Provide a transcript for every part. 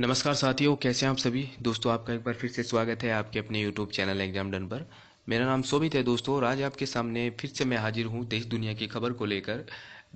नमस्कार साथियों, कैसे हैं आप सभी दोस्तों। आपका एक बार फिर से स्वागत है आपके अपने यूट्यूब चैनल एग्जाम डन पर। मेरा नाम शोभित है दोस्तों और आज आपके सामने फिर से मैं हाजिर हूं देश दुनिया की खबर को लेकर।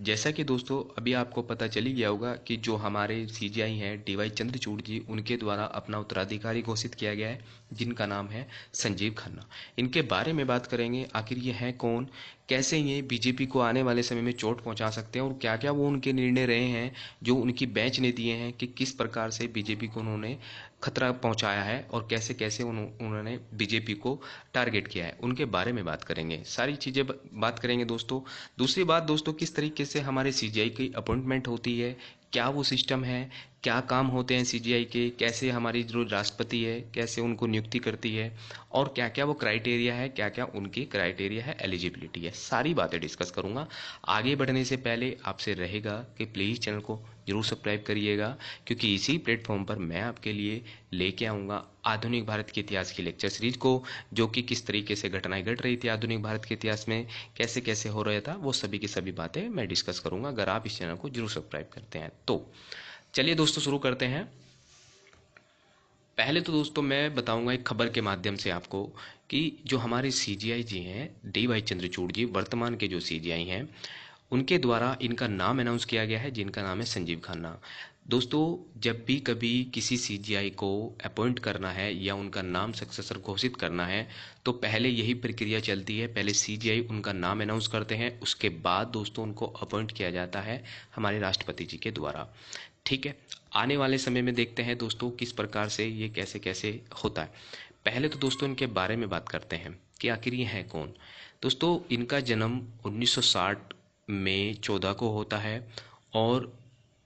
जैसा कि दोस्तों अभी आपको पता चल ही गया होगा कि जो हमारे सीजीआई हैं डीवाई चंद्रचूड़ जी, उनके द्वारा अपना उत्तराधिकारी घोषित किया गया है, जिनका नाम है संजीव खन्ना। इनके बारे में बात करेंगे, आखिर ये हैं कौन, कैसे ये बीजेपी को आने वाले समय में चोट पहुंचा सकते हैं और क्या क्या वो उनके निर्णय रहे हैं जो उनकी बेंच ने दिए हैं कि किस प्रकार से बीजेपी को उन्होंने खतरा पहुंचाया है और कैसे कैसे उन्होंने बीजेपी को टारगेट किया है, उनके बारे में बात करेंगे। सारी चीज़ें बात करेंगे दोस्तों। दूसरी बात दोस्तों, किस तरीके से हमारे सीजीआई की अपॉइंटमेंट होती है, क्या वो सिस्टम है, क्या काम होते हैं सीजीआई के, कैसे हमारी जो राष्ट्रपति है कैसे उनको नियुक्ति करती है और क्या क्या वो क्राइटेरिया है, क्या क्या उनकी क्राइटेरिया है, एलिजिबिलिटी है, सारी बातें डिस्कस करूंगा। आगे बढ़ने से पहले आपसे रहेगा कि प्लीज़ चैनल को जरूर सब्सक्राइब करिएगा, क्योंकि इसी प्लेटफॉर्म पर मैं आपके लिए लेके आऊँगा आधुनिक भारत के इतिहास की लेक्चर सीरीज को, जो कि किस तरीके से घटनाएं घट रही थी आधुनिक भारत के इतिहास में, कैसे कैसे हो रहा था, वो सभी की सभी बातें मैं डिस्कस करूंगा अगर आप इस चैनल को जरूर सब्सक्राइब करते हैं तो। चलिए दोस्तों शुरू करते हैं। पहले तो दोस्तों मैं बताऊंगा एक खबर के माध्यम से आपको कि जो हमारे सीजीआई जी हैं डी वाई चंद्रचूड़ जी, वर्तमान के जो सीजीआई हैं, उनके द्वारा इनका नाम अनाउंस किया गया है, जिनका नाम है संजीव खन्ना। दोस्तों जब भी कभी किसी सीजीआई को अपॉइंट करना है या उनका नाम सक्सेसर घोषित करना है तो पहले यही प्रक्रिया चलती है। पहले सीजीआई उनका नाम अनाउंस करते हैं, उसके बाद दोस्तों उनको अपॉइंट किया जाता है हमारे राष्ट्रपति जी के द्वारा। ठीक है, आने वाले समय में देखते हैं दोस्तों किस प्रकार से ये कैसे कैसे होता है। पहले तो दोस्तों इनके बारे में बात करते हैं कि आखिर ये हैं कौन। दोस्तों इनका जन्म 1960 में 14 को होता है और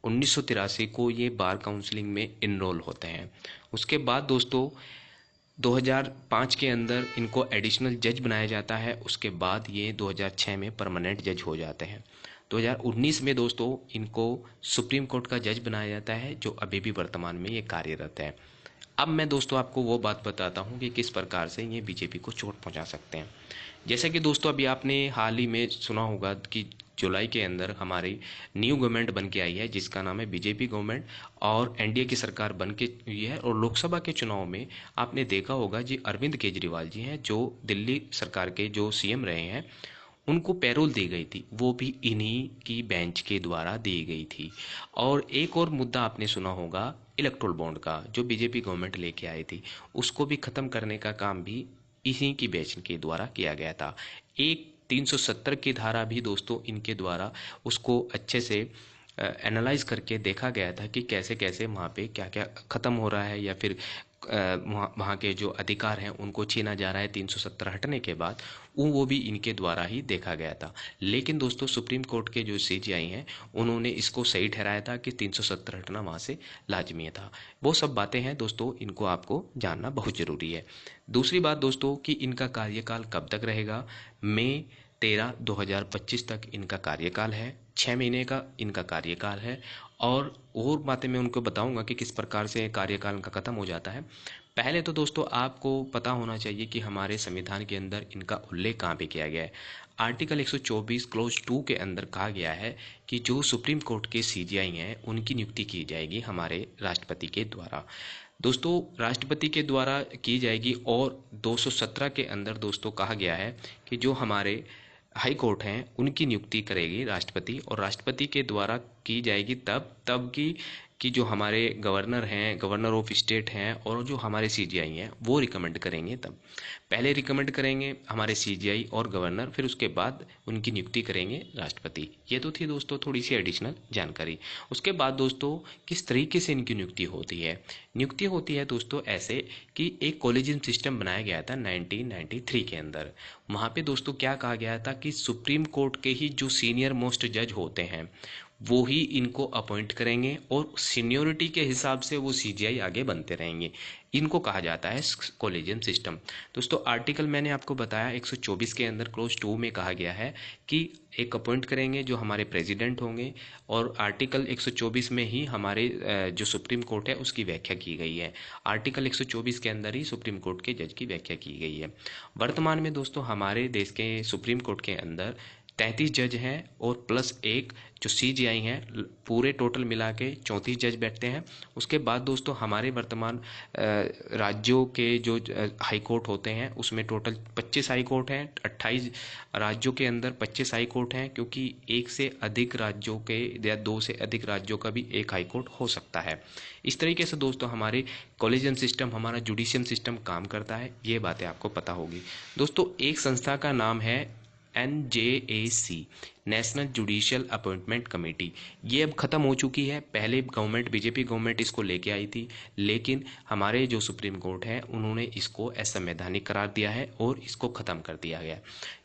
1983 को ये बार काउंसलिंग में इनरोल होते हैं। उसके बाद दोस्तों 2005 के अंदर इनको एडिशनल जज बनाया जाता है। उसके बाद ये 2006 में परमानेंट जज हो जाते हैं। 2019 में दोस्तों इनको सुप्रीम कोर्ट का जज बनाया जाता है, जो अभी भी वर्तमान में ये कार्यरत है। अब मैं दोस्तों आपको वो बात बताता हूँ कि किस प्रकार से ये बीजेपी को चोट पहुँचा सकते हैं। जैसा कि दोस्तों अभी आपने हाल ही में सुना होगा कि जुलाई के अंदर हमारी न्यू गवर्नमेंट बन के आई है, जिसका नाम है बीजेपी गवर्नमेंट, और एनडीए की सरकार बन के हुई है। और लोकसभा के चुनाव में आपने देखा होगा जी, अरविंद केजरीवाल जी हैं जो दिल्ली सरकार के जो सीएम रहे हैं, उनको पैरोल दी गई थी, वो भी इन्हीं की बेंच के द्वारा दी गई थी। और एक और मुद्दा आपने सुना होगा इलेक्ट्रोल बॉन्ड का, जो बीजेपी गवर्नमेंट लेके आई थी, उसको भी खत्म करने का काम भी इसी की बेंच के द्वारा किया गया था। एक 370 की धारा भी दोस्तों इनके द्वारा उसको अच्छे से एनालाइज करके देखा गया था कि कैसे कैसे वहाँ पे क्या क्या खत्म हो रहा है या फिर वहाँ के जो अधिकार हैं उनको छीना जा रहा है 370 हटने के बाद, वो भी इनके द्वारा ही देखा गया था। लेकिन दोस्तों सुप्रीम कोर्ट के जो सीजीआई हैं उन्होंने इसको सही ठहराया था कि 370 हटना वहाँ से लाजमी था। वो सब बातें हैं दोस्तों, इनको आपको जानना बहुत ज़रूरी है। दूसरी बात दोस्तों कि इनका कार्यकाल कब तक रहेगा। मई 13 2025 तक इनका कार्यकाल है, 6 महीने का इनका कार्यकाल है। और बातें मैं उनको बताऊंगा कि किस प्रकार से कार्यकाल इनका खत्म हो जाता है। पहले तो दोस्तों आपको पता होना चाहिए कि हमारे संविधान के अंदर इनका उल्लेख कहाँ पे किया गया है। आर्टिकल 124 क्लोज 2 के अंदर कहा गया है कि जो सुप्रीम कोर्ट के सीजीआई हैं उनकी नियुक्ति की जाएगी हमारे राष्ट्रपति के द्वारा। दोस्तों राष्ट्रपति के द्वारा की जाएगी। और 217 के अंदर दोस्तों कहा गया है कि जो हमारे हाई कोर्ट हैं उनकी नियुक्ति करेगी राष्ट्रपति, और राष्ट्रपति के द्वारा की जाएगी तब कि जो हमारे गवर्नर हैं, गवर्नर ऑफ स्टेट हैं, और जो हमारे सीजीआई हैं वो रिकमेंड करेंगे। तब पहले रिकमेंड करेंगे हमारे सीजीआई और गवर्नर, फिर उसके बाद उनकी नियुक्ति करेंगे राष्ट्रपति। ये तो थी दोस्तों थोड़ी सी एडिशनल जानकारी। उसके बाद दोस्तों किस तरीके से इनकी नियुक्ति होती है। नियुक्ति होती है दोस्तों ऐसे कि एक कॉलेजियम सिस्टम बनाया गया था 1993 के अंदर। वहाँ पे दोस्तों क्या कहा गया था कि सुप्रीम कोर्ट के ही जो सीनियर मोस्ट जज होते हैं वो ही इनको अपॉइंट करेंगे और सीनियोरिटी के हिसाब से वो सीजीआई आगे बनते रहेंगे। इनको कहा जाता है कॉलेजियम सिस्टम। दोस्तों आर्टिकल मैंने आपको बताया 124 के अंदर क्लोज 2 में कहा गया है कि एक अपॉइंट करेंगे जो हमारे प्रेसिडेंट होंगे, और आर्टिकल 124 में ही हमारे जो सुप्रीम कोर्ट है उसकी व्याख्या की गई है। आर्टिकल 124 के अंदर ही सुप्रीम कोर्ट के जज की व्याख्या की गई है। वर्तमान में दोस्तों हमारे देश के सुप्रीम कोर्ट के अंदर 33 जज हैं और प्लस एक जो सीजीआई हैं, पूरे टोटल मिला के 34 जज बैठते हैं। उसके बाद दोस्तों हमारे वर्तमान राज्यों के जो हाई कोर्ट होते हैं उसमें टोटल 25 हाई कोर्ट हैं। 28 राज्यों के अंदर 25 हाई कोर्ट हैं, क्योंकि एक से अधिक राज्यों के या दो से अधिक राज्यों का भी एक हाई कोर्ट हो सकता है। इस तरीके से दोस्तों हमारे कॉलेजियम सिस्टम, हमारा जुडिशियल सिस्टम काम करता है। ये बातें आपको पता होगी। दोस्तों एक संस्था का नाम है NJAC, national judicial appointment committee. ये अब ख़त्म हो चुकी है। पहले गवर्नमेंट, बीजेपी गवर्नमेंट इसको लेके आई थी, लेकिन हमारे जो सुप्रीम कोर्ट है उन्होंने इसको असंवैधानिक करार दिया है और इसको ख़त्म कर दिया गया।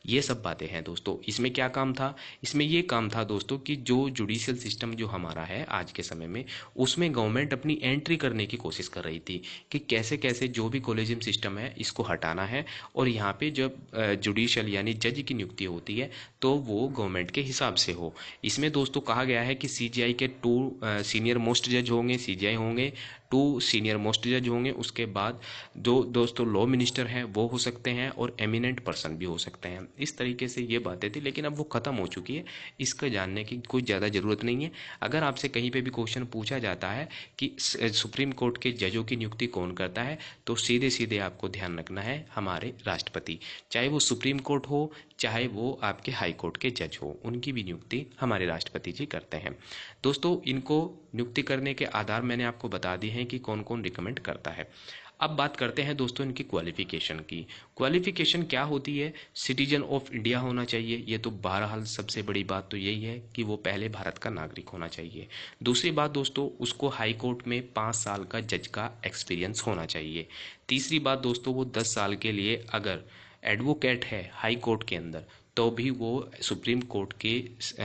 ये सब बातें हैं दोस्तों। इसमें क्या काम था? इसमें ये काम था दोस्तों कि जो जुडिशियल सिस्टम जो हमारा है आज के समय में, उसमें गवर्नमेंट अपनी एंट्री करने की कोशिश कर रही थी कि कैसे कैसे जो भी कॉलेजियम सिस्टम है इसको हटाना है, और यहाँ पे जब जुडिशियल यानी जज की नियुक्ति होती है तो वो गवर्नमेंट के हिसाब से हो। इसमें दोस्तों कहा गया है कि सीजीआई के 2 सीनियर मोस्ट जज होंगे, सीजीआई होंगे, 2 सीनियर मोस्ट जज होंगे। उसके बाद जो दोस्तों लॉ मिनिस्टर हैं वो हो सकते हैं, और एमिनेंट पर्सन भी हो सकते हैं। इस तरीके से ये बातें थी, लेकिन अब वो ख़त्म हो चुकी है। इसका जानने की कोई ज़्यादा ज़रूरत नहीं है। अगर आपसे कहीं पे भी क्वेश्चन पूछा जाता है कि सुप्रीम कोर्ट के जजों की नियुक्ति कौन करता है, तो सीधे सीधे आपको ध्यान रखना है हमारे राष्ट्रपति। चाहे वो सुप्रीम कोर्ट हो, चाहे वो आपके हाई कोर्ट के जज हो, उनकी भी नियुक्ति हमारे राष्ट्रपति जी करते हैं। दोस्तों इनको नियुक्ति करने के आधार मैंने आपको बता दिए हैं कि कौन कौन रिकमेंड करता है। अब बात करते हैं दोस्तों इनकी क्वालिफिकेशन की। क्वालिफिकेशन क्या होती है? सिटीजन ऑफ इंडिया होना चाहिए। ये तो बहरहाल सबसे बड़ी बात तो यही है कि वो पहले भारत का नागरिक होना चाहिए। दूसरी बात दोस्तों, उसको हाई कोर्ट में 5 साल का जज का एक्सपीरियंस होना चाहिए। तीसरी बात दोस्तों, वो 10 साल के लिए अगर एडवोकेट है हाई कोर्ट के अंदर, तो भी वो सुप्रीम कोर्ट के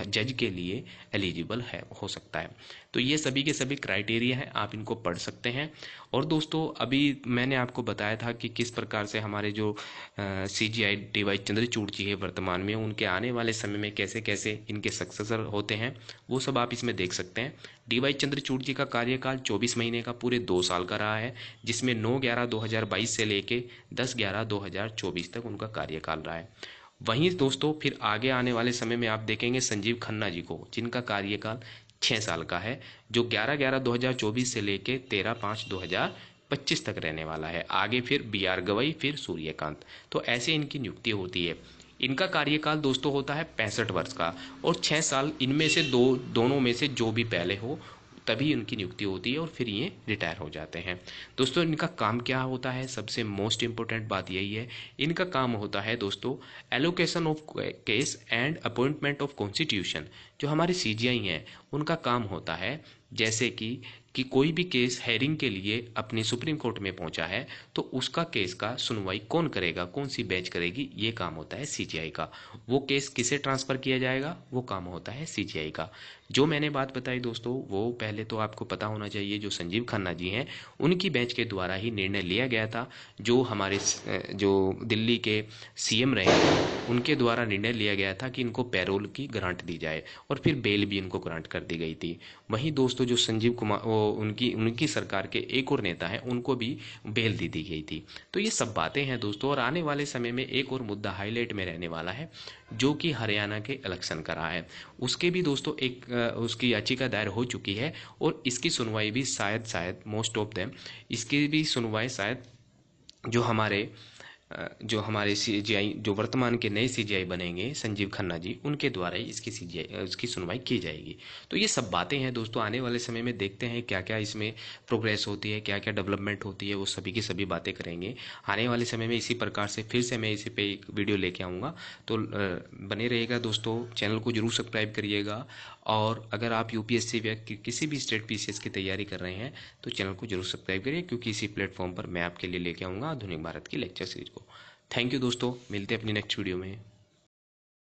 जज के लिए एलिजिबल है, हो सकता है। तो ये सभी के सभी क्राइटेरिया हैं, आप इनको पढ़ सकते हैं। और दोस्तों अभी मैंने आपको बताया था कि किस प्रकार से हमारे जो CGI DY चंद्रचूड़ जी है वर्तमान में, उनके आने वाले समय में कैसे कैसे इनके सक्सेसर होते हैं, वो सब आप इसमें देख सकते हैं। DY चंद्रचूड़ जी का कार्यकाल 24 महीने का पूरे 2 साल का रहा है, जिसमें 9/11/2022 से लेके 10/11/2024 तक उनका कार्यकाल रहा है। वहीं दोस्तों फिर आगे आने वाले समय में आप देखेंगे संजीव खन्ना जी को, जिनका कार्यकाल 6 साल का है, जो 11/11/2024 से लेके 13/5/2025 तक रहने वाला है। आगे फिर BR गवई, फिर सूर्यकांत। तो ऐसे इनकी नियुक्ति होती है। इनका कार्यकाल दोस्तों होता है 65 वर्ष का, और 6 साल इनमें से दोनों में से जो भी पहले हो तभी इनकी नियुक्ति होती है, और फिर ये रिटायर हो जाते हैं। दोस्तों इनका काम क्या होता है? सबसे मोस्ट इंपॉर्टेंट बात यही है, इनका काम होता है दोस्तों allocation of case and appointment of constitution. जो हमारे CGI हैं उनका काम होता है, जैसे कि कोई भी केस हेयरिंग के लिए अपनी सुप्रीम कोर्ट में पहुंचा है, तो उसका केस का सुनवाई कौन करेगा, कौन सी बेंच करेगी, ये काम होता है CGI का। वो केस किसे ट्रांसफर किया जाएगा, वो काम होता है CGI का। जो मैंने बात बताई दोस्तों, वो पहले तो आपको पता होना चाहिए, जो संजीव खन्ना जी हैं उनकी बेंच के द्वारा ही निर्णय लिया गया था। जो हमारे जो दिल्ली के CM रहे हैं, उनके द्वारा निर्णय लिया गया था कि इनको पैरोल की ग्रांट दी जाए, और फिर बेल भी इनको ग्रांट कर दी गई थी। वहीं दोस्तों जो संजीव कुमार, उनकी उनकी सरकार के एक और नेता हैं, उनको भी बेल दे दी गई थी। तो ये सब बातें हैं दोस्तों। और आने वाले समय में एक और मुद्दा हाईलाइट में रहने वाला है, जो कि हरियाणा के इलेक्शन का रहा है। उसके भी दोस्तों एक उसकी याचिका दायर हो चुकी है, और इसकी सुनवाई भी शायद मोस्ट ऑफ देम, इसकी भी सुनवाई शायद जो हमारे CGI, जो वर्तमान के नए CGI बनेंगे संजीव खन्ना जी, उनके द्वारा ही इसकी सुनवाई की जाएगी। तो ये सब बातें हैं दोस्तों। आने वाले समय में देखते हैं क्या क्या इसमें प्रोग्रेस होती है, क्या क्या डेवलपमेंट होती है, वो सभी की सभी बातें करेंगे आने वाले समय में। इसी प्रकार से फिर से मैं इसी पे एक वीडियो लेके आऊँगा, तो बने रहेगा दोस्तों। चैनल को जरूर सब्सक्राइब करिएगा, और अगर आप UPSC या किसी भी स्टेट PCS की तैयारी कर रहे हैं तो चैनल को जरूर सब्सक्राइब करिए, क्योंकि इसी प्लेटफॉर्म पर मैं आपके लिए लेके आऊँगा आधुनिक भारत की लेक्चर सीरीज को। थैंक यू दोस्तों, मिलते हैं अपनी नेक्स्ट वीडियो में।